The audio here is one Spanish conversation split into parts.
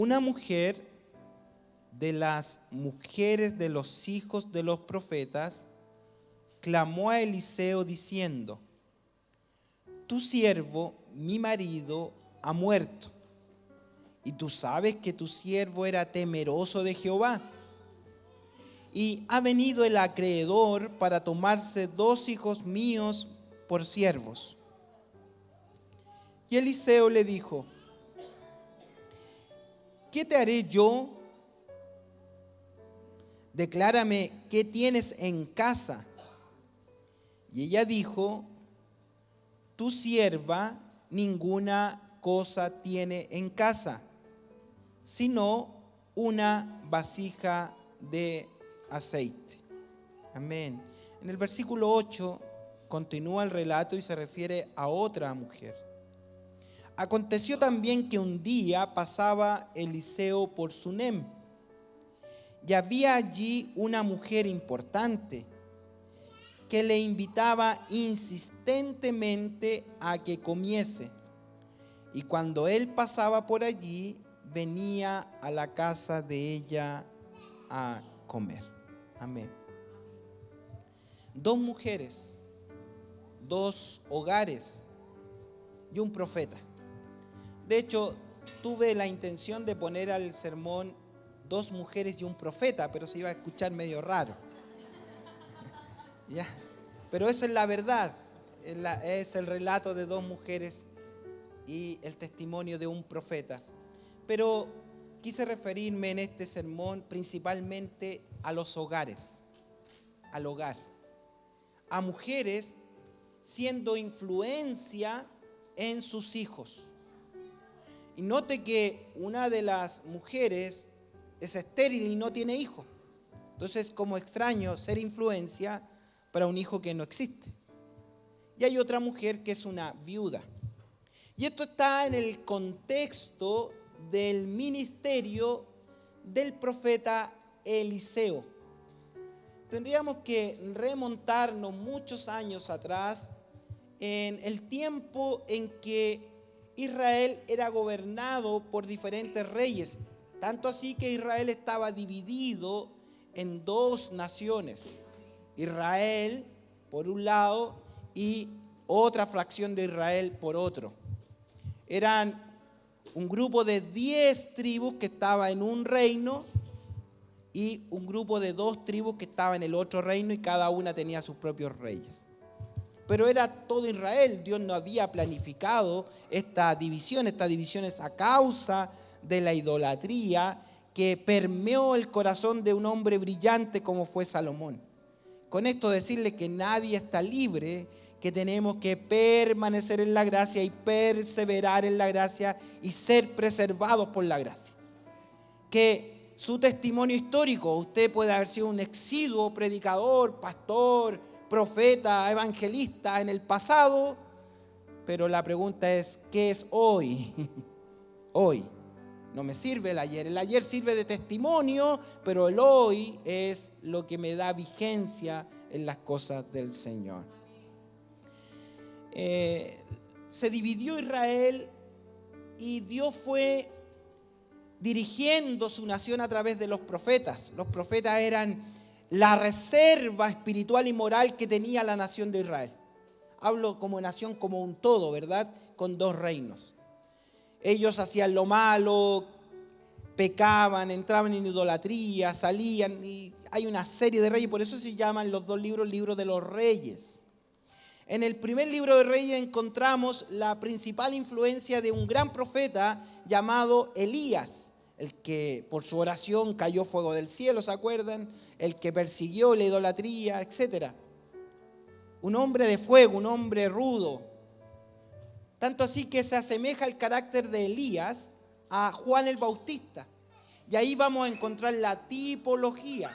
Una mujer de las mujeres de los hijos de los profetas clamó a Eliseo diciendo: tu siervo, mi marido, ha muerto, y tú sabes que tu siervo era temeroso de Jehová. Y ha venido el acreedor para tomarse 2 hijos míos por siervos. Y Eliseo le dijo: ¿qué te haré yo? Declárame qué tienes en casa. Y ella dijo: tu sierva ninguna cosa tiene en casa, sino una vasija de aceite. Amén. En el versículo 8 continúa el relato y se refiere a otra mujer. Aconteció también que un día pasaba Eliseo por Sunem, y había allí una mujer importante que le invitaba insistentemente a que comiese. Y cuando él pasaba por allí, venía a la casa de ella a comer. Amén. 2 mujeres, 2 hogares y un profeta. De hecho, tuve la intención de poner al sermón 2 mujeres y un profeta, pero se iba a escuchar medio raro. ¿Ya? Pero esa es la verdad. Es el relato de 2 mujeres y el testimonio de un profeta. Pero quise referirme en este sermón principalmente a los hogares, al hogar, a mujeres siendo influencia en sus hijos. Y note que una de las mujeres es estéril y no tiene hijo. Entonces, como extraño ser influencia para un hijo que no existe. Y hay otra mujer que es una viuda. Y esto está en el contexto del ministerio del profeta Eliseo. Tendríamos que remontarnos muchos años atrás, en el tiempo en que Israel era gobernado por diferentes reyes. Tanto así que Israel estaba dividido en 2 naciones. Israel por un lado y otra fracción de Israel por otro. Eran un grupo de 10 tribus que estaba en un reino y un grupo de 2 tribus que estaba en el otro reino, y cada una tenía sus propios reyes. Pero era todo Israel. Dios no había planificado esta división. Esta división es a causa de la idolatría que permeó el corazón de un hombre brillante como fue Salomón. Con esto decirle que nadie está libre, que tenemos que permanecer en la gracia y perseverar en la gracia y ser preservados por la gracia. Que su testimonio histórico, usted puede haber sido un exiguo predicador, pastor, profeta, evangelista en el pasado, pero la pregunta es: ¿qué es hoy? Hoy. No me sirve el ayer. El ayer sirve de testimonio, pero el hoy es lo que me da vigencia en las cosas del Señor. Se dividió Israel y Dios fue dirigiendo su nación a través de los profetas. Los profetas eran la reserva espiritual y moral que tenía la nación de Israel. Hablo como nación, como un todo, ¿verdad? Con 2 reinos. Ellos hacían lo malo, pecaban, entraban en idolatría, salían, y hay una serie de reyes. Por eso se llaman los 2 libros libros de los reyes. En el primer libro de Reyes encontramos la principal influencia de un gran profeta llamado Elías, el que por su oración cayó fuego del cielo, ¿se acuerdan? El que persiguió la idolatría, etc. Un hombre de fuego, un hombre rudo. Tanto así que se asemeja el carácter de Elías a Juan el Bautista. Y ahí vamos a encontrar la tipología.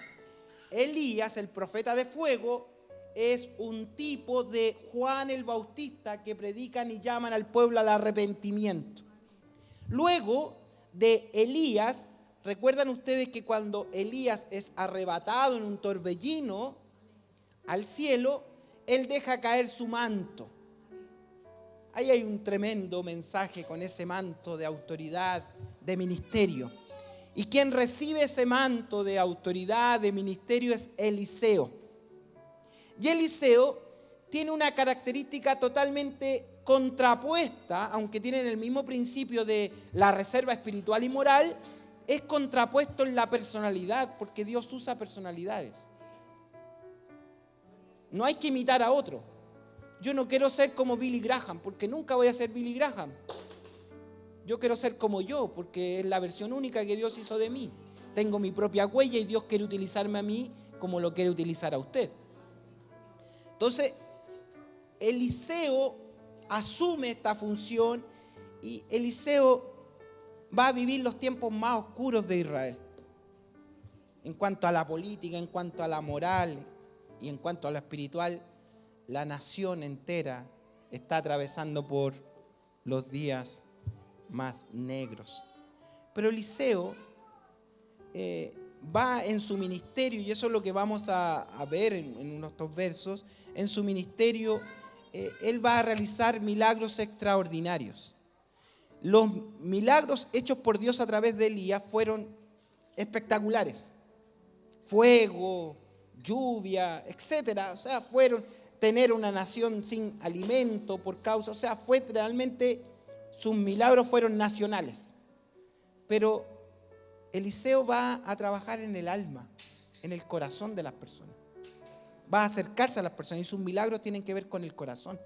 Elías, el profeta de fuego, es un tipo de Juan el Bautista que predican y llaman al pueblo al arrepentimiento. Luego de Elías, recuerdan ustedes que cuando Elías es arrebatado en un torbellino al cielo, él deja caer su manto. Ahí hay un tremendo mensaje con ese manto de autoridad, de ministerio. Y quien recibe ese manto de autoridad, de ministerio, es Eliseo. Y Eliseo tiene una característica totalmente contrapuesta, aunque tienen el mismo principio de la reserva espiritual y moral, es contrapuesto en la personalidad, porque Dios usa personalidades. No hay que imitar a otro. Yo no quiero ser como Billy Graham, porque nunca voy a ser Billy Graham. Yo quiero ser como yo, porque es la versión única que Dios hizo de mí. Tengo mi propia huella y Dios quiere utilizarme a mí como lo quiere utilizar a usted. Entonces, Eliseo asume esta función y Eliseo va a vivir los tiempos más oscuros de Israel. En cuanto a la política, en cuanto a la moral y en cuanto a lo espiritual, la nación entera está atravesando por los días más negros. Pero Eliseo va en su ministerio, y eso es lo que vamos a ver en unos dos versos. En su ministerio, él va a realizar milagros extraordinarios. Los milagros hechos por Dios a través de Elías fueron espectaculares. Fuego, lluvia, etcétera. O sea, fueron tener una nación sin alimento por causa, o sea, fue realmente, sus milagros fueron nacionales. Pero Eliseo va a trabajar en el alma, en el corazón de las personas. Va a acercarse a las personas y sus milagros tienen que ver con el corazón,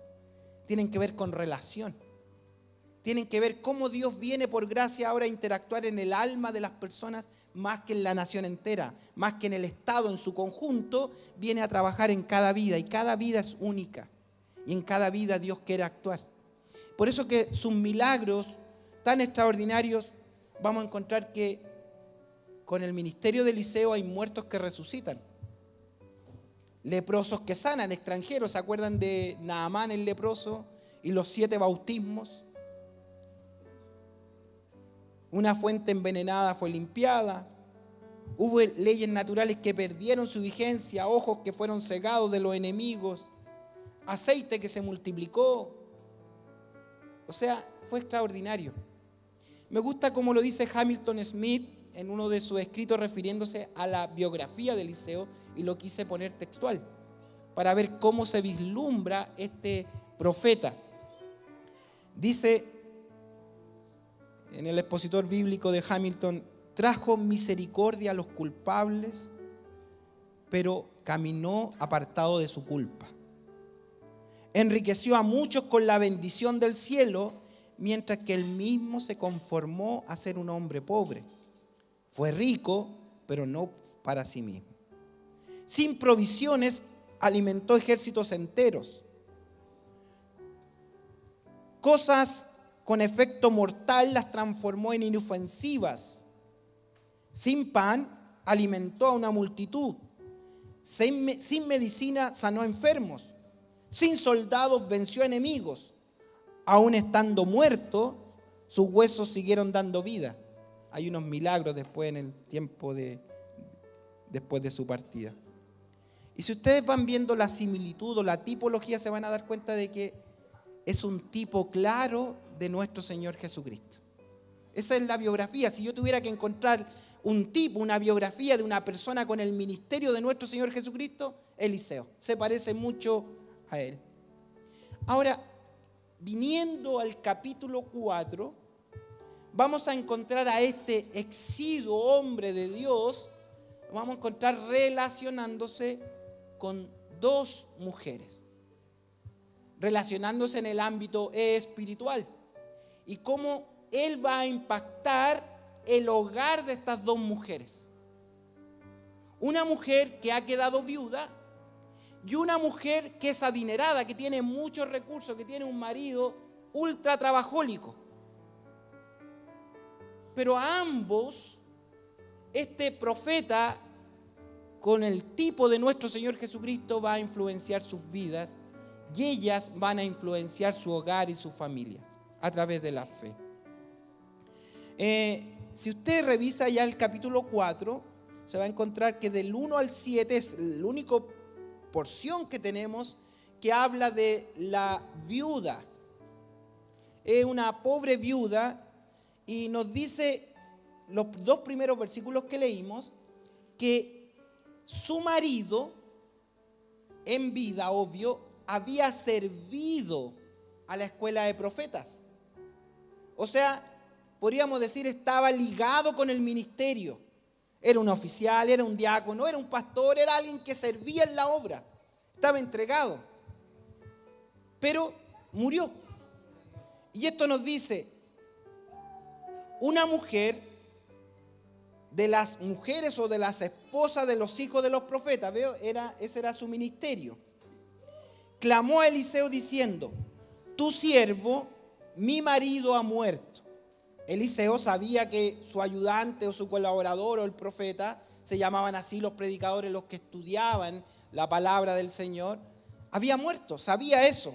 tienen que ver con relación, tienen que ver cómo Dios viene por gracia ahora a interactuar en el alma de las personas más que en la nación entera, más que en el Estado en su conjunto, viene a trabajar en cada vida y cada vida es única y en cada vida Dios quiere actuar. Por eso que sus milagros tan extraordinarios, vamos a encontrar que con el ministerio de Eliseo hay muertos que resucitan, leprosos que sanan, extranjeros. ¿Se acuerdan de Naamán el leproso y los 7 bautismos? Una fuente envenenada fue limpiada. Hubo leyes naturales que perdieron su vigencia, ojos que fueron cegados de los enemigos, aceite que se multiplicó. O sea, fue extraordinario. Me gusta como lo dice Hamilton Smith en uno de sus escritos refiriéndose a la biografía de Eliseo, y lo quise poner textual para ver cómo se vislumbra este profeta. Dice en el expositor bíblico de Hamilton: trajo misericordia a los culpables, pero caminó apartado de su culpa. Enriqueció a muchos con la bendición del cielo, mientras que él mismo se conformó a ser un hombre pobre. Fue rico, pero no para sí mismo. Sin provisiones alimentó ejércitos enteros. Cosas con efecto mortal las transformó en inofensivas. Sin pan alimentó a una multitud. Sin medicina sanó enfermos. Sin soldados venció enemigos. Aún estando muerto, sus huesos siguieron dando vida. Hay unos milagros después en el tiempo después de su partida. Y si ustedes van viendo la similitud o la tipología, se van a dar cuenta de que es un tipo claro de nuestro Señor Jesucristo. Esa es la biografía. Si yo tuviera que encontrar un tipo, una biografía de una persona con el ministerio de nuestro Señor Jesucristo, Eliseo. Se parece mucho a él. Ahora, viniendo al capítulo 4, vamos a encontrar a este exiguo hombre de Dios, vamos a encontrar relacionándose con 2 mujeres, relacionándose en el ámbito espiritual, y cómo él va a impactar el hogar de estas 2 mujeres. Una mujer que ha quedado viuda y una mujer que es adinerada, que tiene muchos recursos, que tiene un marido ultra trabajólico. Pero a ambos, este profeta, con el tipo de nuestro Señor Jesucristo, va a influenciar sus vidas, y ellas van a influenciar su hogar y su familia a través de la fe. Si usted revisa ya el capítulo 4, se va a encontrar que del 1 al 7 es la única porción que tenemos que habla de la viuda es una pobre viuda y nos dice los 2 primeros versículos que leímos que su marido en vida, obvio, había servido a la escuela de profetas. O sea, podríamos decir, estaba ligado con el ministerio. Era un oficial, era un diácono, era un pastor, era alguien que servía en la obra. Estaba entregado. Pero murió. Y esto nos dice, una mujer de las mujeres o de las esposas de los hijos de los profetas, ese era su ministerio. Clamó a Eliseo diciendo, tu siervo, mi marido ha muerto. Eliseo sabía que su ayudante o su colaborador o el profeta, se llamaban así los predicadores, los que estudiaban la palabra del Señor, había muerto, sabía eso.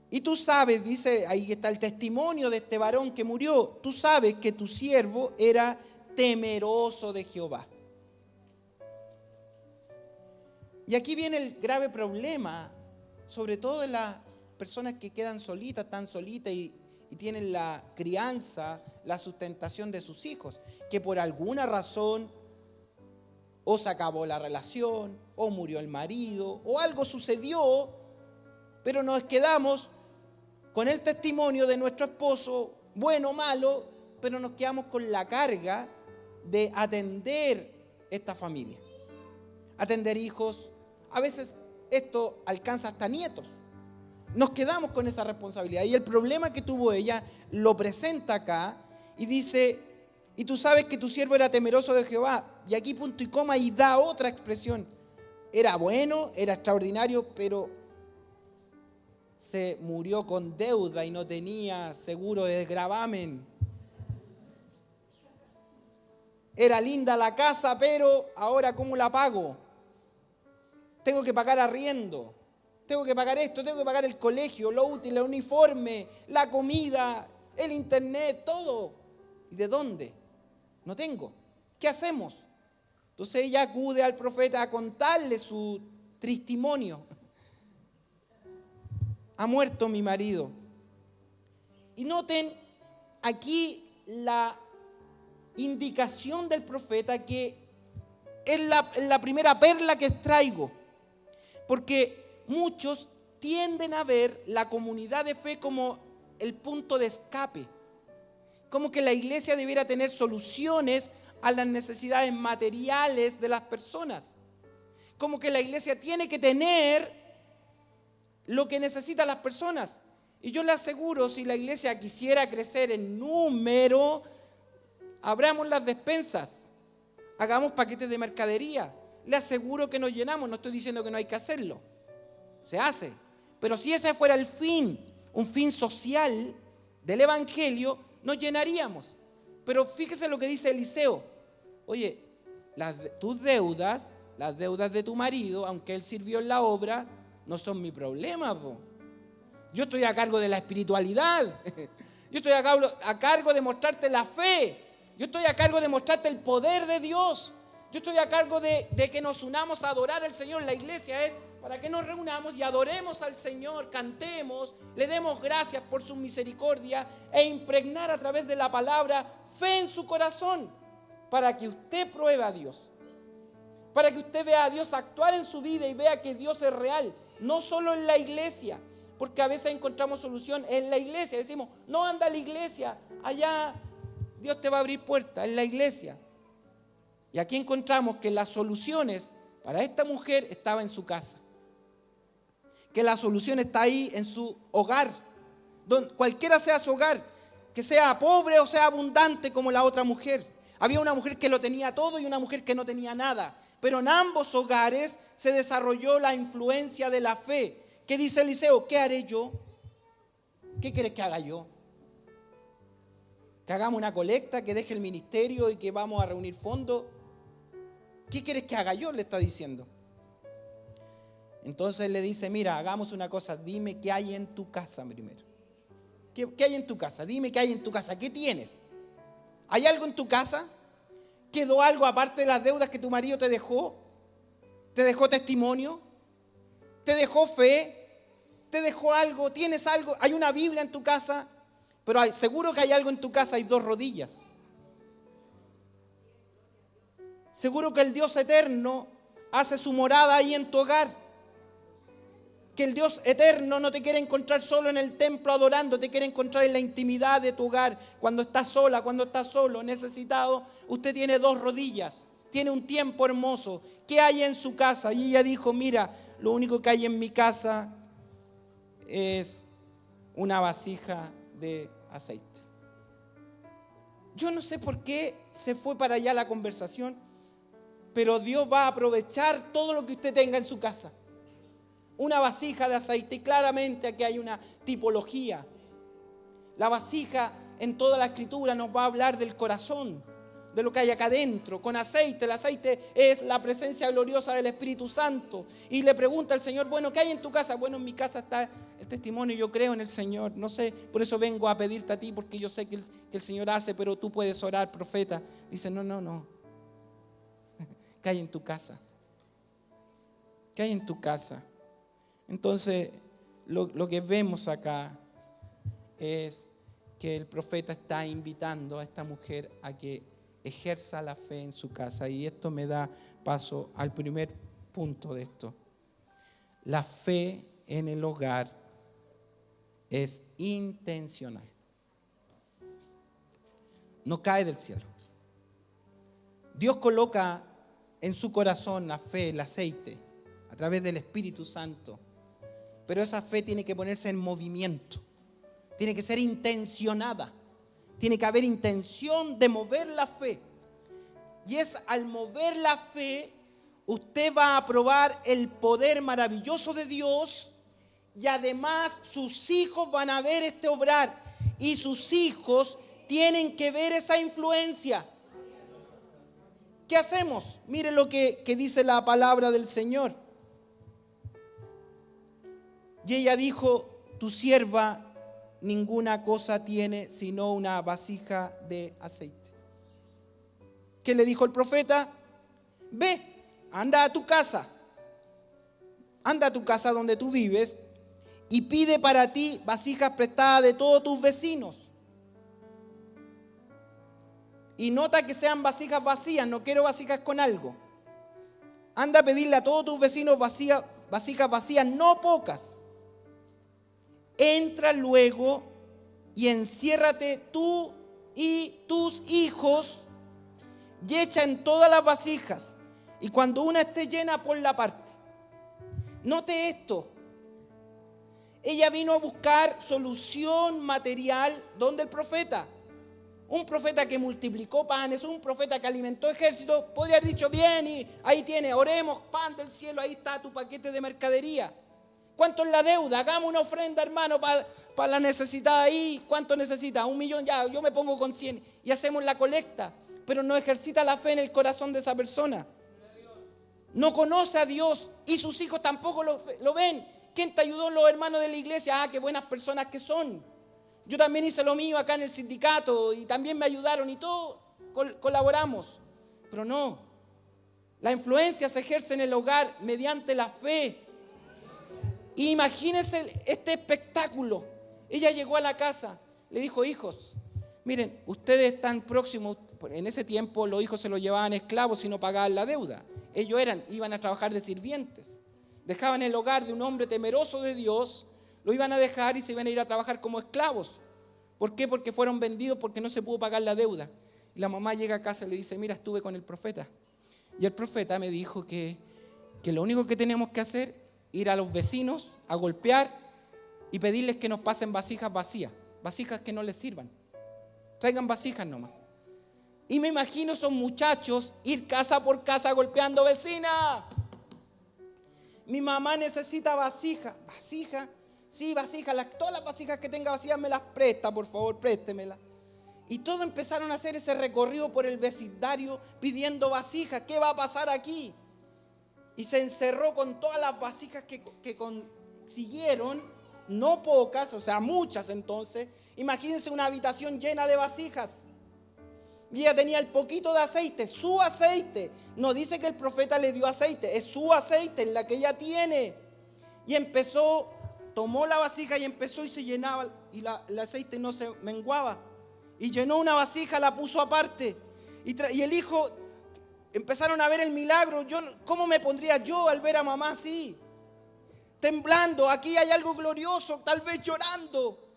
Y tú sabes, dice, ahí está el testimonio de este varón que murió, tú sabes que tu siervo era temeroso de Jehová. Y aquí viene el grave problema, sobre todo de las personas que quedan solitas, tan solitas y tienen la crianza, la sustentación de sus hijos, que por alguna razón o se acabó la relación, o murió el marido, o algo sucedió, pero nos quedamos con el testimonio de nuestro esposo, bueno o malo, pero nos quedamos con la carga de atender esta familia, atender hijos. A veces esto alcanza hasta nietos. Nos quedamos con esa responsabilidad. Y el problema que tuvo ella lo presenta acá y dice, y tú sabes que tu siervo era temeroso de Jehová. Y aquí punto y coma y da otra expresión. Era bueno, era extraordinario, pero se murió con deuda y no tenía seguro de gravamen. Era linda la casa, pero ahora ¿cómo la pago? Tengo que pagar arriendo. Tengo que pagar esto, tengo que pagar el colegio, lo útil, el uniforme, la comida, el internet, todo. ¿Y de dónde? No tengo. ¿Qué hacemos? Entonces ella acude al profeta a contarle su testimonio. Ha muerto mi marido. Y noten aquí la indicación del profeta que es la primera perla que extraigo. Porque muchos tienden a ver la comunidad de fe como el punto de escape, como que la iglesia debiera tener soluciones a las necesidades materiales de las personas, como que la iglesia tiene que tener lo que necesitan las personas. Y yo le aseguro, si la iglesia quisiera crecer en número, abramos las despensas, hagamos paquetes de mercadería, le aseguro que nos llenamos. No estoy diciendo que no hay que hacerlo, se hace. Pero si ese fuera el fin, un fin social del evangelio, nos llenaríamos. Pero fíjese lo que dice Eliseo. Oye, tus deudas, las deudas de tu marido, aunque él sirvió en la obra, no son mi problema, po. Yo estoy a cargo de la espiritualidad. Yo estoy a cargo de mostrarte la fe. Yo estoy a cargo de mostrarte el poder de Dios. Yo estoy a cargo de que nos unamos a adorar al Señor. La iglesia es para que nos reunamos y adoremos al Señor, cantemos, le demos gracias por su misericordia e impregnar a través de la palabra fe en su corazón para que usted pruebe a Dios, para que usted vea a Dios actuar en su vida y vea que Dios es real, no solo en la iglesia, porque a veces encontramos solución en la iglesia. Decimos, no, anda a la iglesia, allá Dios te va a abrir puertas, en la iglesia. Y aquí encontramos que las soluciones para esta mujer estaban en su casa, que la solución está ahí en su hogar, cualquiera sea su hogar, que sea pobre o sea abundante como la otra mujer. Había una mujer que lo tenía todo y una mujer que no tenía nada, pero en ambos hogares se desarrolló la influencia de la fe. ¿Qué dice Eliseo? ¿Qué haré yo? ¿Qué quieres que haga yo? ¿Que hagamos una colecta, que deje el ministerio y que vamos a reunir fondos? ¿Qué quieres que haga yo? Le está diciendo. Entonces le dice, mira, hagamos una cosa, dime qué hay en tu casa primero. ¿Qué hay en tu casa? Dime qué hay en tu casa, ¿qué tienes? ¿Hay algo en tu casa? ¿Quedó algo aparte de las deudas que tu marido te dejó? ¿Te dejó testimonio? ¿Te dejó fe? ¿Te dejó algo? ¿Tienes algo? ¿Hay una Biblia en tu casa? Pero seguro que hay algo en tu casa, hay 2 rodillas. Seguro que el Dios eterno hace su morada ahí en tu hogar. Que el Dios eterno no te quiere encontrar solo en el templo adorando, te quiere encontrar en la intimidad de tu hogar. Cuando estás sola, cuando estás solo, necesitado, usted tiene 2 rodillas, tiene un tiempo hermoso. ¿Qué hay en su casa? Y ella dijo, mira, lo único que hay en mi casa es una vasija de aceite. Yo no sé por qué se fue para allá la conversación, pero Dios va a aprovechar todo lo que usted tenga en su casa. Una vasija de aceite, y claramente aquí hay una tipología. La vasija en toda la escritura nos va a hablar del corazón, de lo que hay acá adentro, con aceite. El aceite es la presencia gloriosa del Espíritu Santo. Y le pregunta al Señor, bueno, ¿qué hay en tu casa? Bueno, en mi casa está el testimonio, yo creo en el Señor. No sé, por eso vengo a pedirte a ti, porque yo sé que el Señor hace, pero tú puedes orar, profeta. Dice, no. ¿Qué hay en tu casa? ¿Qué hay en tu casa? Entonces, lo que vemos acá es que el profeta está invitando a esta mujer a que ejerza la fe en su casa. Y esto me da paso al primer punto de esto. La fe en el hogar es intencional. No cae del cielo. Dios coloca en su corazón la fe, el aceite, a través del Espíritu Santo. Pero esa fe tiene que ponerse en movimiento. Tiene que ser intencionada. Tiene que haber intención de mover la fe. Y es al mover la fe, usted va a probar el poder maravilloso de Dios. Y además sus hijos van a ver este obrar. Y sus hijos tienen que ver esa influencia. ¿Qué hacemos? Mire lo que dice la palabra del Señor. Y ella dijo, tu sierva ninguna cosa tiene sino una vasija de aceite. ¿Qué le dijo el profeta? Ve, anda a tu casa. Anda a tu casa donde tú vives y pide para ti vasijas prestadas de todos tus vecinos. Y nota que sean vasijas vacías, no quiero vasijas con algo. Anda a pedirle a todos tus vecinos vasijas vacías, no pocas. Entra luego y enciérrate tú y tus hijos y echa en todas las vasijas. Y cuando una esté llena, ponla aparte. Note esto. Ella vino a buscar solución material donde el profeta. Un profeta que multiplicó panes, un profeta que alimentó ejércitos, podría haber dicho, bien, y ahí tiene, oremos, pan del cielo, ahí está tu paquete de mercadería. ¿Cuánto es la deuda? Hagamos una ofrenda, hermano, para la necesidad ahí. ¿Cuánto necesita? 1 millón, ya, yo me pongo con 100 y hacemos la colecta. Pero no ejercita la fe en el corazón de esa persona. No conoce a Dios y sus hijos tampoco lo ven. ¿Quién te ayudó? Los hermanos de la iglesia. Ah, qué buenas personas que son. Yo también hice lo mío acá en el sindicato y también me ayudaron y todos colaboramos. Pero no. La influencia se ejerce en el hogar mediante la fe. Imagínense este espectáculo. Ella llegó a la casa, le dijo, hijos, miren, ustedes están próximos. En ese tiempo los hijos se los llevaban esclavos y no pagaban la deuda. Ellos iban a trabajar de sirvientes. Dejaban el hogar de un hombre temeroso de Dios, lo iban a dejar y se iban a ir a trabajar como esclavos. ¿Por qué? Porque fueron vendidos porque no se pudo pagar la deuda. Y la mamá llega a casa y le dice, mira, estuve con el profeta. Y el profeta me dijo que lo único que tenemos que hacer ir a los vecinos a golpear y pedirles que nos pasen vasijas vacías, vasijas que no les sirvan. Traigan vasijas nomás. Y me imagino esos muchachos ir casa por casa golpeando, vecina, mi mamá necesita vasija. ¿Vasija? Sí, vasija. Todas las vasijas que tenga vacías me las presta, por favor, préstemelas. Y todos empezaron a hacer ese recorrido por el vecindario pidiendo vasijas. ¿Qué va a pasar aquí? Y se encerró con todas las vasijas que consiguieron, no pocas, o sea, muchas entonces. Imagínense una habitación llena de vasijas. Y ella tenía el poquito de aceite, su aceite. No dice que el profeta le dio aceite, es su aceite, la que ella tiene. Y empezó tomó la vasija y empezó y se llenaba y el aceite no se menguaba. Y llenó una vasija, la puso aparte. Y el hijo, empezaron a ver el milagro. ¿Cómo me pondría yo al ver a mamá así? Temblando, aquí hay algo glorioso, tal vez llorando.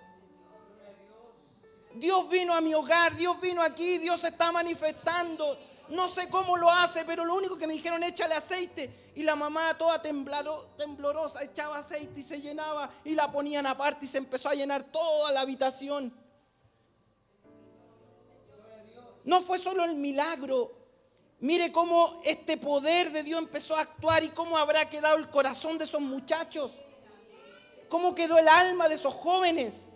Dios vino a mi hogar, Dios vino aquí, Dios se está manifestando. No sé cómo lo hace, pero lo único que me dijeron, échale aceite. Y la mamá toda temblorosa echaba aceite y se llenaba y la ponían aparte y se empezó a llenar toda la habitación. No fue solo el milagro. Mire cómo este poder de Dios empezó a actuar y cómo habrá quedado el corazón de esos muchachos. Cómo quedó el alma de esos jóvenes.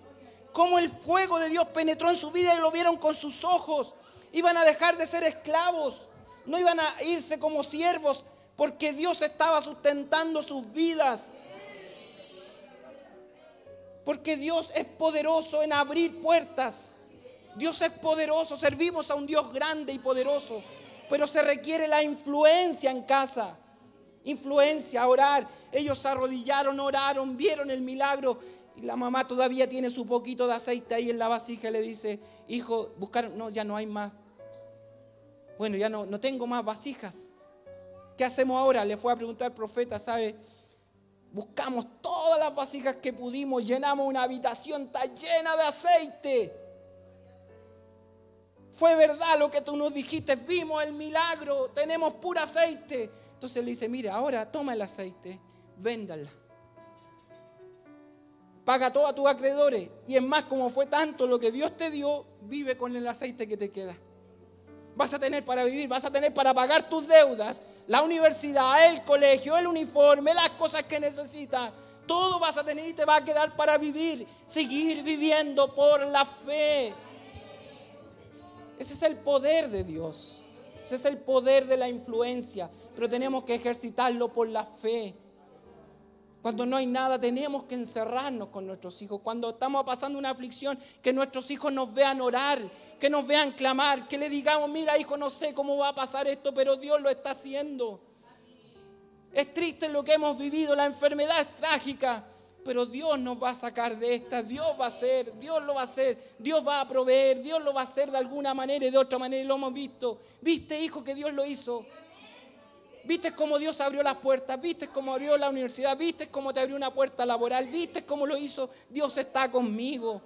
Cómo el fuego de Dios penetró en su vida y lo vieron con sus ojos. Iban a dejar de ser esclavos. No iban a irse como siervos porque Dios estaba sustentando sus vidas. Porque Dios es poderoso en abrir puertas. Dios es poderoso. Servimos a un Dios grande y poderoso. Pero se requiere la influencia en casa. Influencia, orar. Ellos se arrodillaron, oraron, vieron el milagro. Y la mamá todavía tiene su poquito de aceite ahí en la vasija y le dice, hijo, buscaron, no, ya no hay más. Bueno, ya no tengo más vasijas. ¿Qué hacemos ahora? Le fue a preguntar al profeta, ¿sabe? Buscamos todas las vasijas que pudimos, llenamos una habitación, está llena de aceite. Fue verdad lo que tú nos dijiste, vimos el milagro, tenemos puro aceite. Entonces le dice, mira, ahora toma el aceite, véndala. Paga todo a tus acreedores. Y es más, como fue tanto lo que Dios te dio, vive con el aceite que te queda. Vas a tener para vivir, vas a tener para pagar tus deudas, la universidad, el colegio, el uniforme, las cosas que necesitas. Todo vas a tener y te va a quedar para vivir, seguir viviendo por la fe. Ese es el poder de Dios. Ese es el poder de la influencia. Pero tenemos que ejercitarlo por la fe. Cuando no hay nada, tenemos que encerrarnos con nuestros hijos. Cuando estamos pasando una aflicción, que nuestros hijos nos vean orar, que nos vean clamar, que le digamos, mira hijo, no sé cómo va a pasar esto, pero Dios lo está haciendo. Es triste lo que hemos vivido, la enfermedad es trágica, pero Dios nos va a sacar de esta. Dios va a hacer, Dios lo va a hacer, Dios va a proveer, Dios lo va a hacer de alguna manera y de otra manera, y lo hemos visto. ¿Viste, hijo, que Dios lo hizo? ¿Viste cómo Dios abrió las puertas? ¿Viste cómo abrió la universidad? ¿Viste cómo te abrió una puerta laboral? ¿Viste cómo lo hizo? Dios está conmigo.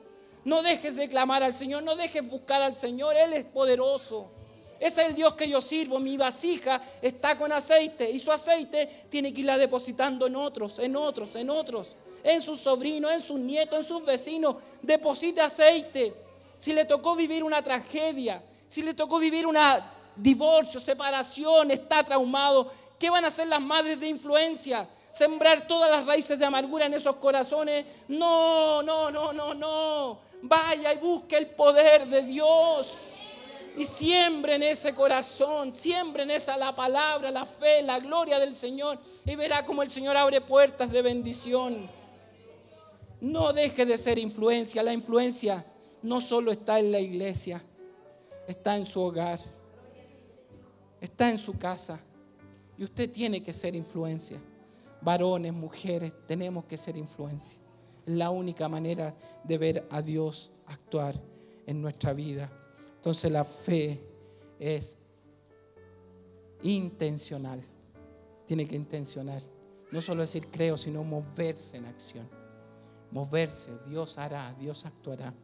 No dejes de clamar al Señor, no dejes buscar al Señor, Él es poderoso. Ese es el Dios que yo sirvo. Mi vasija está con aceite y su aceite tiene que irla depositando en otros, en sus sobrinos, en sus nietos, en sus vecinos. Deposite aceite. Si le tocó vivir una tragedia, si le tocó vivir una divorcio, separación, está traumado, ¿qué van a hacer las madres de influencia? ¿Sembrar todas las raíces de amargura en esos corazones? No. Vaya y busque el poder de Dios y siembre en ese corazón, siembre en esa la palabra, la fe, la gloria del Señor, y verá cómo el Señor abre puertas de bendición. No deje de ser influencia. La influencia no solo está en la iglesia, está en su hogar, está en su casa, y usted tiene que ser influencia. Varones, mujeres, tenemos que ser influencia. Es la única manera de ver a Dios actuar en nuestra vida. Entonces la fe es intencional. Tiene que intencionar. No solo decir creo, sino moverse en acción. Moverse. Dios hará, Dios actuará.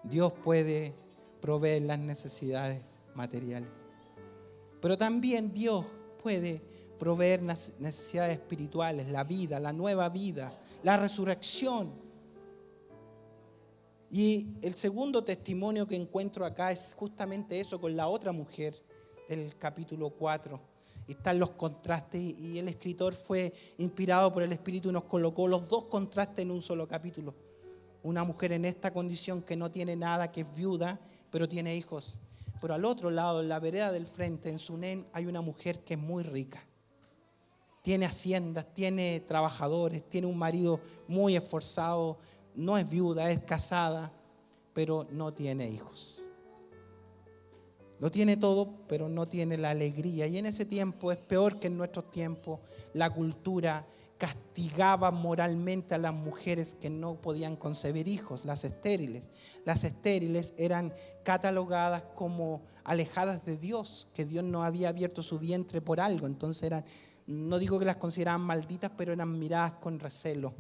Dios puede proveer las necesidades materiales. Pero también Dios puede proveer necesidades espirituales, la vida, la nueva vida, la resurrección. Y el segundo testimonio que encuentro acá es justamente eso, con la otra mujer del capítulo 4. Y están los contrastes, y el escritor fue inspirado por el Espíritu y nos colocó los dos contrastes en un solo capítulo. Una mujer en esta condición que no tiene nada, que es viuda, pero tiene hijos. Pero al otro lado, en la vereda del frente, en Sunem, hay una mujer que es muy rica. Tiene haciendas, tiene trabajadores, tiene un marido muy esforzado, no es viuda, es casada, pero no tiene hijos. Lo tiene todo, pero no tiene la alegría. Y en ese tiempo es peor que en nuestros tiempos. La cultura castigaba moralmente a las mujeres que no podían concebir hijos, las estériles. Las estériles eran catalogadas como alejadas de Dios, que Dios no había abierto su vientre por algo. Entonces no digo que las consideraban malditas, pero eran miradas con recelo.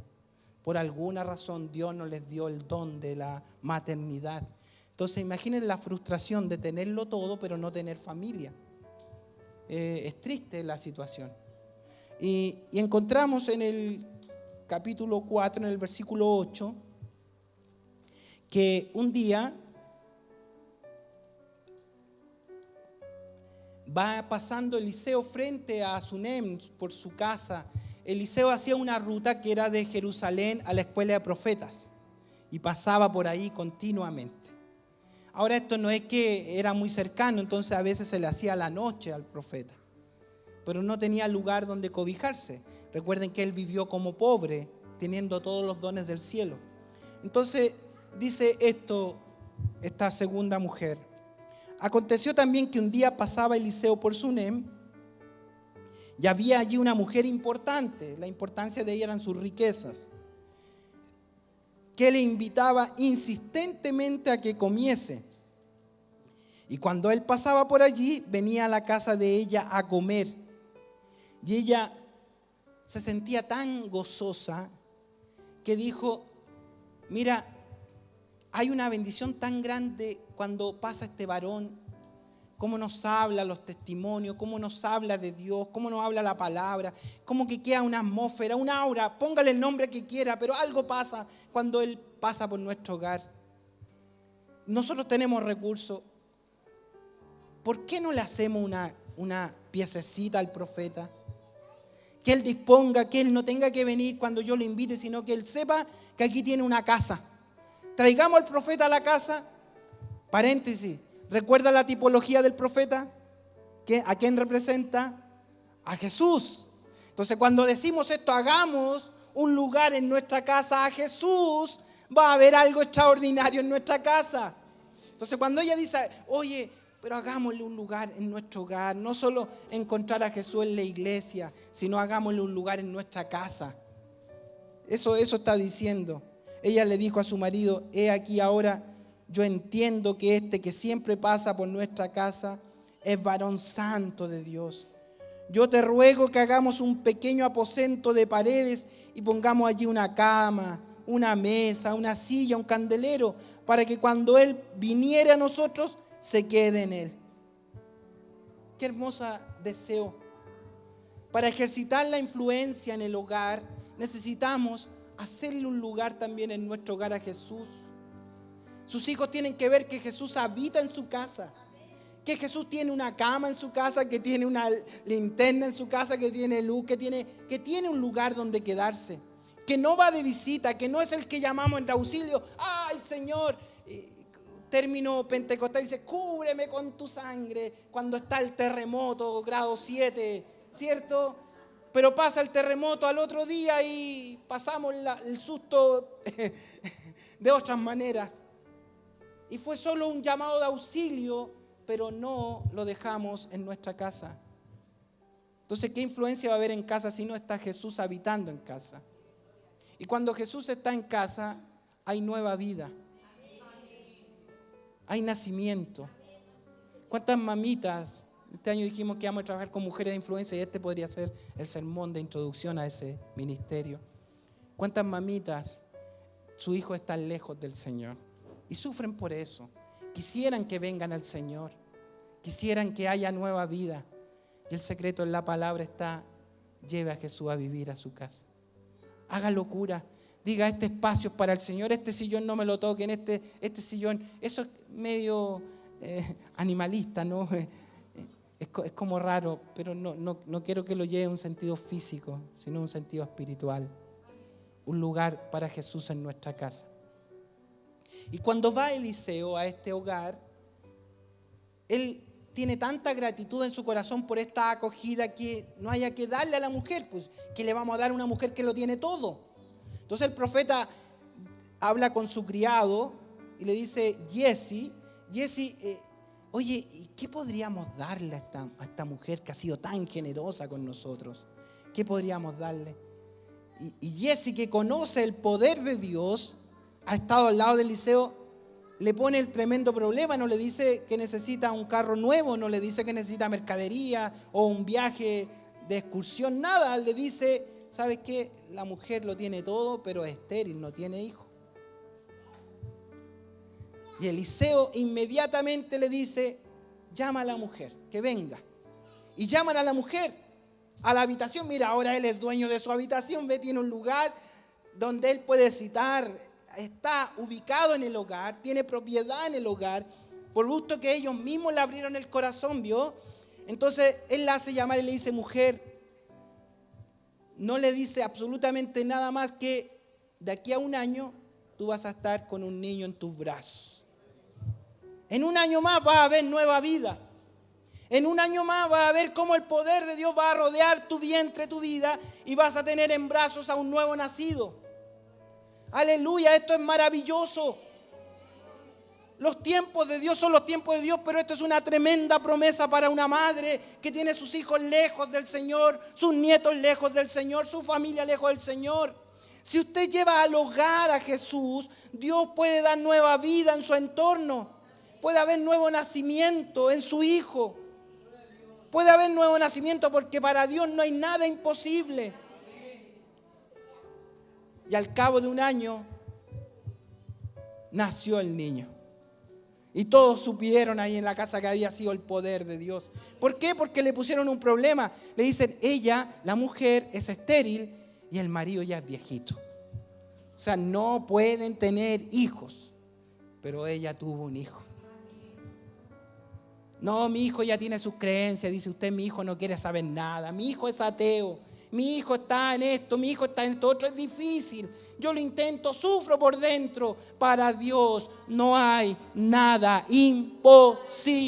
Por alguna razón Dios no les dio el don de la maternidad. Entonces imaginen la frustración de tenerlo todo pero no tener familia. Es triste la situación. Y encontramos en el capítulo 4, en el versículo 8, que un día va pasando Eliseo frente a Sunem por su casa. Eliseo hacía una ruta que era de Jerusalén a la escuela de profetas y pasaba por ahí continuamente. Ahora esto no es que era muy cercano, entonces a veces se le hacía la noche al profeta, pero no tenía lugar donde cobijarse. Recuerden que él vivió como pobre, teniendo todos los dones del cielo. Entonces dice esta segunda mujer: aconteció también que un día pasaba Eliseo por Sunem y había allí una mujer importante. La importancia de ella eran sus riquezas, que le invitaba insistentemente a que comiese. Y cuando él pasaba por allí, venía a la casa de ella a comer. Y ella se sentía tan gozosa que dijo: mira, hay una bendición tan grande cuando pasa este varón. Cómo nos habla los testimonios, cómo nos habla de Dios, cómo nos habla la palabra, cómo que queda una atmósfera, una aura, póngale el nombre que quiera, pero algo pasa cuando Él pasa por nuestro hogar. Nosotros tenemos recursos. ¿Por qué no le hacemos una piececita al profeta? Que Él disponga, que Él no tenga que venir cuando yo lo invite, sino que Él sepa que aquí tiene una casa. Traigamos al profeta a la casa. Paréntesis. ¿Recuerda la tipología del profeta? ¿A quién representa? A Jesús. Entonces cuando decimos esto, hagamos un lugar en nuestra casa a Jesús, va a haber algo extraordinario en nuestra casa. Entonces cuando ella dice: oye, pero hagámosle un lugar en nuestro hogar, no solo encontrar a Jesús en la iglesia, sino hagámosle un lugar en nuestra casa. Eso está diciendo. Ella le dijo a su marido: he aquí ahora, yo entiendo que este que siempre pasa por nuestra casa es varón santo de Dios. Yo te ruego que hagamos un pequeño aposento de paredes y pongamos allí una cama, una mesa, una silla, un candelero, para que cuando Él viniere a nosotros, se quede en Él. Qué hermosa deseo. Para ejercitar la influencia en el hogar, necesitamos hacerle un lugar también en nuestro hogar a Jesús. Sus hijos tienen que ver que Jesús habita en su casa, que Jesús tiene una cama en su casa, que tiene una linterna en su casa, que tiene luz, que tiene un lugar donde quedarse, que no va de visita, que no es el que llamamos en auxilio. Ay, Señor, término pentecostal, dice: cúbreme con tu sangre cuando está el terremoto, grado 7, ¿cierto? Pero pasa el terremoto al otro día y pasamos el susto de otras maneras. Y fue solo un llamado de auxilio, pero no lo dejamos en nuestra casa. Entonces, ¿qué influencia va a haber en casa si no está Jesús habitando en casa? Y cuando Jesús está en casa, hay nueva vida. Hay nacimiento. ¿Cuántas mamitas? Este año dijimos que íbamos a trabajar con mujeres de influencia y este podría ser el sermón de introducción a ese ministerio. ¿Cuántas mamitas su hijo está lejos del Señor y sufren por eso? Quisieran que vengan al Señor, quisieran que haya nueva vida. Y el secreto en la palabra está: lleve a Jesús a vivir a su casa. Haga locura. Diga: este espacio es para el Señor, este sillón no me lo toquen, este sillón. Eso es medio animalista, ¿no? Es como raro, pero no quiero que lo lleve en un sentido físico, sino en un sentido espiritual. Un lugar para Jesús en nuestra casa. Y cuando va Eliseo a este hogar, él tiene tanta gratitud en su corazón por esta acogida que no haya que darle a la mujer, pues que le vamos a dar a una mujer que lo tiene todo. Entonces el profeta habla con su criado y le dice: Giesi, oye, ¿y qué podríamos darle a esta mujer que ha sido tan generosa con nosotros? ¿Qué podríamos darle? Y Jesse, que conoce el poder de Dios, ha estado al lado de Eliseo, le pone el tremendo problema. No le dice que necesita un carro nuevo, no le dice que necesita mercadería o un viaje de excursión, nada. Le dice, ¿sabes qué? La mujer lo tiene todo, pero es estéril, no tiene hijo. Y Eliseo inmediatamente le dice, llama a la mujer, que venga. Y llaman a la mujer a la habitación. Mira, ahora él es dueño de su habitación, ve, tiene un lugar donde él puede citar, está ubicado en el hogar, tiene propiedad en el hogar, por gusto que ellos mismos le abrieron el corazón, ¿vio? Entonces él la hace llamar y le dice, mujer, no le dice absolutamente nada más que de aquí a un año tú vas a estar con un niño en tus brazos. En un año más va a haber nueva vida. En un año más va a ver cómo el poder de Dios va a rodear tu vientre, tu vida, y vas a tener en brazos a un nuevo nacido. Aleluya, esto es maravilloso. Los tiempos de Dios son los tiempos de Dios, pero esto es una tremenda promesa para una madre que tiene sus hijos lejos del Señor, sus nietos lejos del Señor, su familia lejos del Señor. Si usted lleva al hogar a Jesús, Dios puede dar nueva vida en su entorno. Puede haber nuevo nacimiento en su hijo. Puede haber nuevo nacimiento porque para Dios no hay nada imposible. Y al cabo de un año nació el niño. Y todos supieron ahí en la casa que había sido el poder de Dios. ¿Por qué? Porque le pusieron un problema. Le dicen, ella, la mujer, es estéril y el marido ya es viejito. O sea, no pueden tener hijos. Pero ella tuvo un hijo. No, mi hijo ya tiene sus creencias. Dice usted, mi hijo no quiere saber nada. Mi hijo es ateo. Mi hijo está en esto, mi hijo está en esto otro. Es difícil. Yo lo intento, sufro por dentro. Para Dios no hay nada imposible.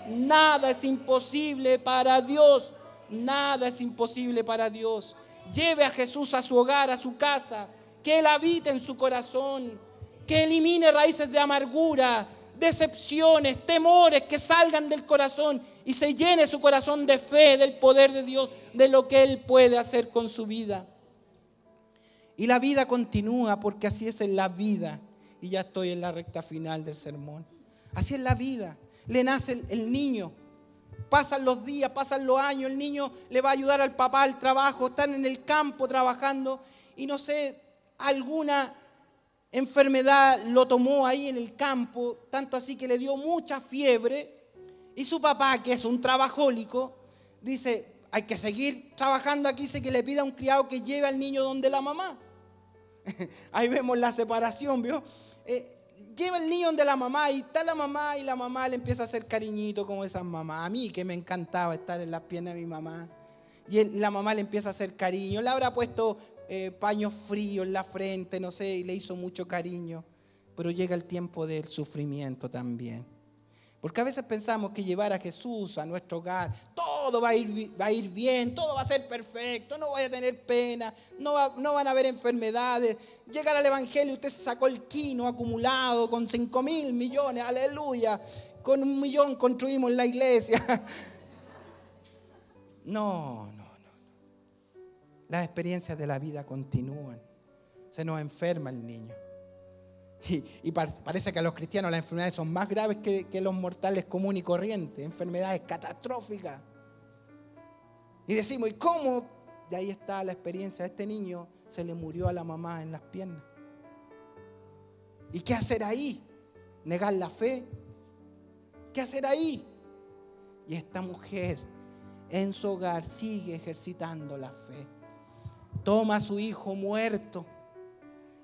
Nada es imposible para Dios. Nada es imposible para Dios. Lleve a Jesús a su hogar, a su casa. Que Él habite en su corazón. Que elimine raíces de amargura, decepciones, temores que salgan del corazón y se llene su corazón de fe, del poder de Dios, de lo que Él puede hacer con su vida. Y la vida continúa porque así es en la vida. Y ya estoy en la recta final del sermón. Así es la vida. Le nace el niño. Pasan los días, pasan los años. El niño le va a ayudar al papá al trabajo. Están en el campo trabajando. Y no sé, alguna enfermedad lo tomó ahí en el campo, tanto así que le dio mucha fiebre, y su papá, que es un trabajólico, dice, hay que seguir trabajando aquí, dice que le pida a un criado que lleve al niño donde la mamá. Ahí vemos la separación, ¿vio? Lleva el niño donde la mamá, y está la mamá, y la mamá le empieza a hacer cariñito como esas mamás. A mí que me encantaba estar en las piernas de mi mamá, y la mamá le empieza a hacer cariño, le habrá puesto paños fríos en la frente, no sé, y le hizo mucho cariño. Pero llega el tiempo del sufrimiento también. Porque a veces pensamos que llevar a Jesús a nuestro hogar, todo va a ir bien, todo va a ser perfecto, no vaya a tener pena, no van a haber enfermedades. Llegar al Evangelio, usted se sacó el quino acumulado con 5.000 millones, aleluya, con 1 millón construimos la iglesia. No. Las experiencias de la vida continúan. Se nos enferma el niño. Y parece que a los cristianos las enfermedades son más graves que los mortales comunes y corrientes. Enfermedades catastróficas. Y decimos, ¿y cómo? Y ahí está la experiencia. A este niño se le murió a la mamá en las piernas. ¿Y qué hacer ahí? ¿Negar la fe? ¿Qué hacer ahí? Y esta mujer en su hogar sigue ejercitando la fe. Toma a su hijo muerto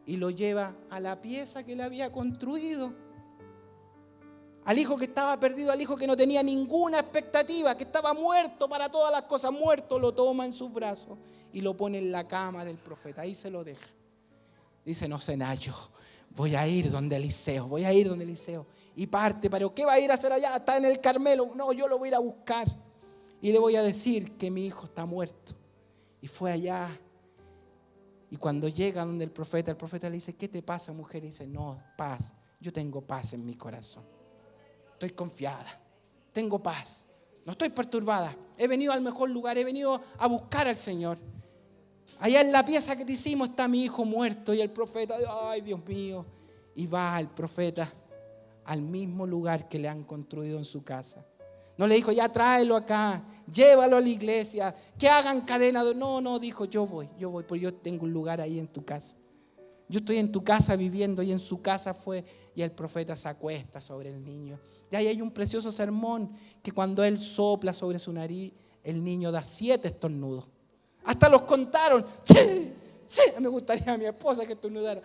y lo lleva a la pieza que le había construido. Al hijo que estaba perdido, al hijo que no tenía ninguna expectativa, que estaba muerto para todas las cosas, muerto, lo toma en sus brazos y lo pone en la cama del profeta. Ahí se lo deja. Dice, no sé nada, yo voy a ir donde Eliseo, Y parte, pero ¿qué va a ir a hacer allá? Está en el Carmelo. No, yo lo voy a ir a buscar y le voy a decir que mi hijo está muerto. Y fue allá. Y cuando llega donde el profeta le dice, ¿qué te pasa, mujer? Y dice, no, paz, yo tengo paz en mi corazón. estoy confiada, tengo paz, no estoy perturbada. He venido al mejor lugar, he venido a buscar al Señor. Allá en la pieza que te hicimos está mi hijo muerto. Y el profeta, ay Dios mío. Y va el profeta al mismo lugar que le han construido en su casa. No le dijo, ya tráelo acá, llévalo a la iglesia, que hagan cadena. No, dijo, yo voy, porque yo tengo un lugar ahí en tu casa. Yo estoy en tu casa viviendo, y en su casa fue, y el profeta se acuesta sobre el niño. Y ahí hay un precioso sermón que cuando él sopla sobre su nariz, el niño da 7 estornudos. Hasta los contaron. Me gustaría a mi esposa que estornudara.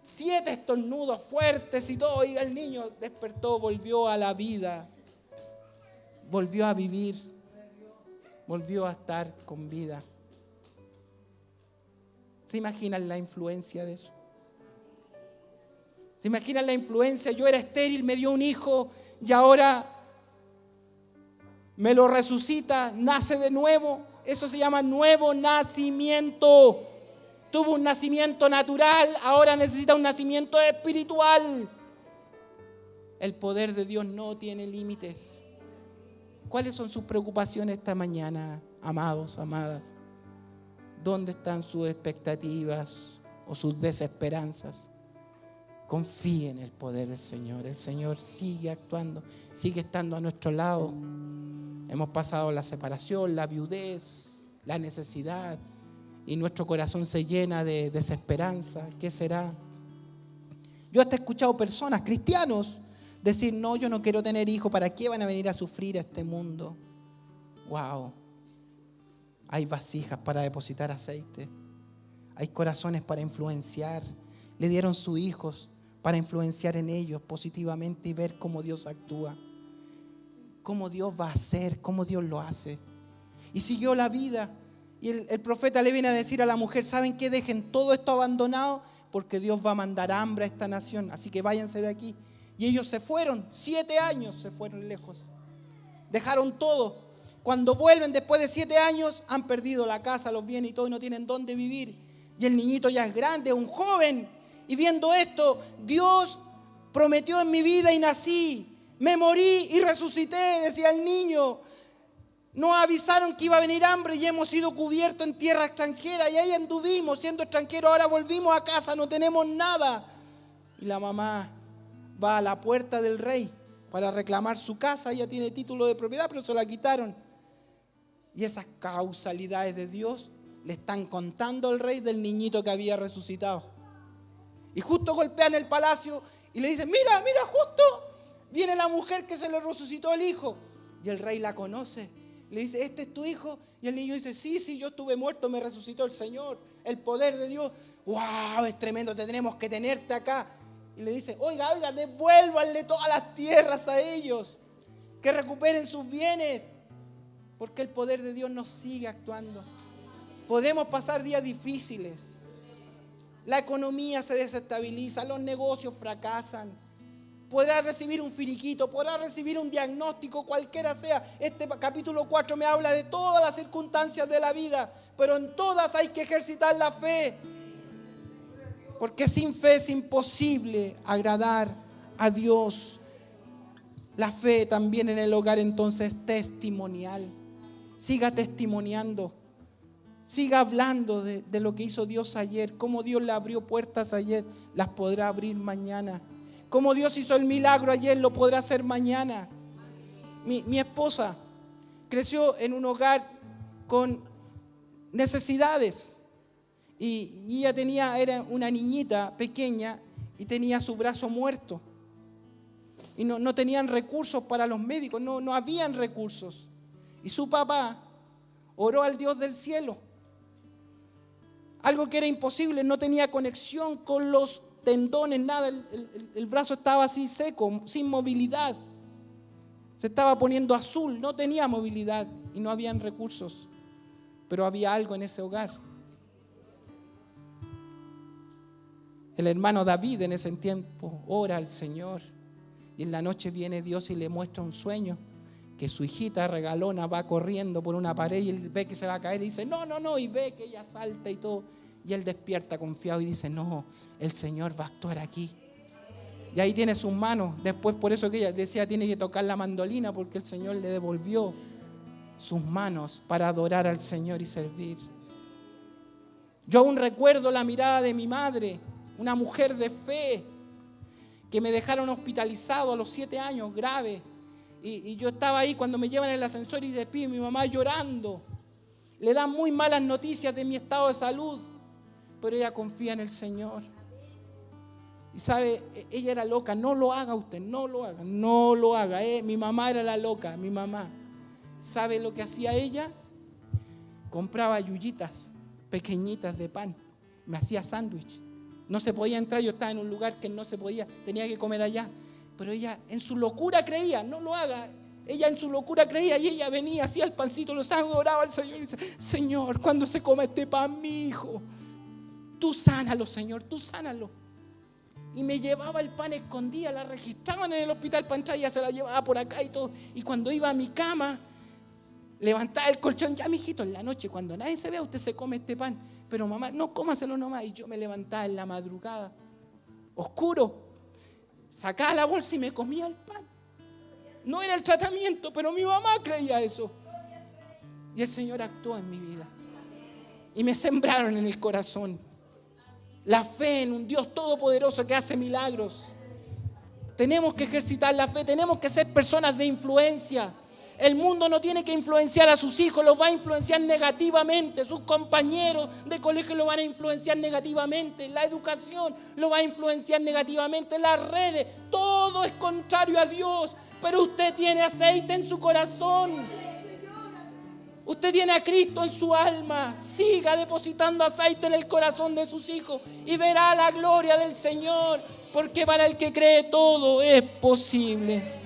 7 estornudos fuertes y todo, y el niño despertó, volvió a la vida. Volvió a vivir, volvió a estar con vida. ¿Se imaginan la influencia de eso? ¿Se imaginan la influencia? Yo era estéril, me dio un hijo y ahora me lo resucita, nace de nuevo. Eso se llama nuevo nacimiento. Tuvo un nacimiento natural, ahora necesita un nacimiento espiritual. El poder de Dios no tiene límites. ¿Cuáles son sus preocupaciones esta mañana, amados, amadas? ¿Dónde están sus expectativas o sus desesperanzas? Confíe en el poder del Señor. El Señor sigue actuando, sigue estando a nuestro lado. Hemos pasado la separación, la viudez, la necesidad, y nuestro corazón se llena de desesperanza. ¿Qué será? Yo hasta he escuchado personas, cristianos, decir, no, yo no quiero tener hijos, ¿para qué van a venir a sufrir a este mundo? Wow. Hay vasijas para depositar aceite. Hay corazones para influenciar. Le dieron sus hijos para influenciar en ellos positivamente y ver cómo Dios actúa. Cómo Dios va a hacer, cómo Dios lo hace. Y siguió la vida. Y el profeta le viene a decir a la mujer, ¿saben qué? Dejen todo esto abandonado porque Dios va a mandar hambre a esta nación. Así que váyanse de aquí. Y ellos se fueron, 7 años se fueron lejos. Dejaron todo. Cuando vuelven después de 7 años, han perdido la casa, los bienes y todo, y no tienen dónde vivir. Y el niñito ya es grande, un joven. Y viendo esto, Dios prometió en mi vida y nací. Me morí y resucité, decía el niño. Nos avisaron que iba a venir hambre y hemos sido cubiertos en tierra extranjera. Y ahí anduvimos siendo extranjeros, ahora volvimos a casa, no tenemos nada. Y la mamá va a la puerta del rey para reclamar su casa. Ella tiene título de propiedad, pero se la quitaron. Y esas causalidades de Dios le están contando al rey del niñito que había resucitado. Y justo golpean el palacio y le dicen, mira, justo viene la mujer que se le resucitó el hijo. Y el rey la conoce. Le dice, ¿este es tu hijo? Y el niño dice, sí, yo estuve muerto, me resucitó el Señor. El poder de Dios. ¡Wow! Es tremendo, tenemos que tenerte acá. Y le dice, oiga, devuélvanle todas las tierras a ellos. Que recuperen sus bienes. Porque el poder de Dios nos sigue actuando. Podemos pasar días difíciles. La economía se desestabiliza, los negocios fracasan. Podrá recibir un finiquito, podrá recibir un diagnóstico, cualquiera sea. Este capítulo 4 me habla de todas las circunstancias de la vida, pero en todas hay que ejercitar la fe. Porque sin fe es imposible agradar a Dios. La fe también en el hogar entonces es testimonial. Siga testimoniando. Siga hablando de lo que hizo Dios ayer. Cómo Dios le abrió puertas ayer, las podrá abrir mañana. Cómo Dios hizo el milagro ayer, lo podrá hacer mañana. Mi esposa creció en un hogar con necesidades. Y ella era una niñita pequeña y tenía su brazo muerto. Y no tenían recursos para los médicos, no habían recursos. Y su papá oró al Dios del cielo. Algo que era imposible, no tenía conexión con los tendones, nada. El brazo estaba así seco, sin movilidad. Se estaba poniendo azul, no tenía movilidad y no habían recursos. Pero había algo en ese hogar. El hermano David en ese tiempo ora al Señor. Y en la noche viene Dios y le muestra un sueño. Que su hijita regalona va corriendo por una pared y él ve que se va a caer y dice, no, y ve que ella salta y todo. Y él despierta confiado y dice, no, el Señor va a actuar aquí. Y ahí tiene sus manos. Después, por eso que ella decía, tiene que tocar la mandolina, porque el Señor le devolvió sus manos para adorar al Señor y servir. Yo aún recuerdo la mirada de mi madre, una mujer de fe, que me dejaron hospitalizado a los 7 años, grave. Y yo estaba ahí cuando me llevan en el ascensor y despido, mi mamá llorando. Le dan muy malas noticias de mi estado de salud, pero ella confía en el Señor. Y sabe, ella era loca. No lo haga usted, no lo haga, no lo haga. Mi mamá era la loca, mi mamá. ¿Sabe lo que hacía ella? Compraba yuyitas pequeñitas de pan. Me hacía sándwich. No se podía entrar, yo estaba en un lugar que no se podía, tenía que comer allá. Pero ella en su locura creía, no lo haga. Ella en su locura creía y ella venía, hacía el pancito, los sándwiches, oraba al Señor y dice: Señor, cuando se come este pan, mi hijo, tú sánalo, Señor, tú sánalo. Y me llevaba el pan escondida, la registraban en el hospital para entrar, y ella se la llevaba por acá y todo. Y cuando iba a mi cama, levantaba el colchón: ya, mijito, en la noche, cuando nadie se vea, usted se come este pan. Pero mamá, no, cómaselo nomás. Y yo me levantaba en la madrugada, oscuro, sacaba la bolsa y me comía el pan. No era el tratamiento, pero mi mamá creía eso. Y el Señor actuó en mi vida. Y me sembraron en el corazón la fe en un Dios todopoderoso que hace milagros. Tenemos que ejercitar la fe, tenemos que ser personas de influencia. El mundo no tiene que influenciar a sus hijos, los va a influenciar negativamente. Sus compañeros de colegio lo van a influenciar negativamente. La educación lo va a influenciar negativamente. Las redes, todo es contrario a Dios. Pero usted tiene aceite en su corazón. Usted tiene a Cristo en su alma. Siga depositando aceite en el corazón de sus hijos y verá la gloria del Señor. Porque para el que cree todo es posible.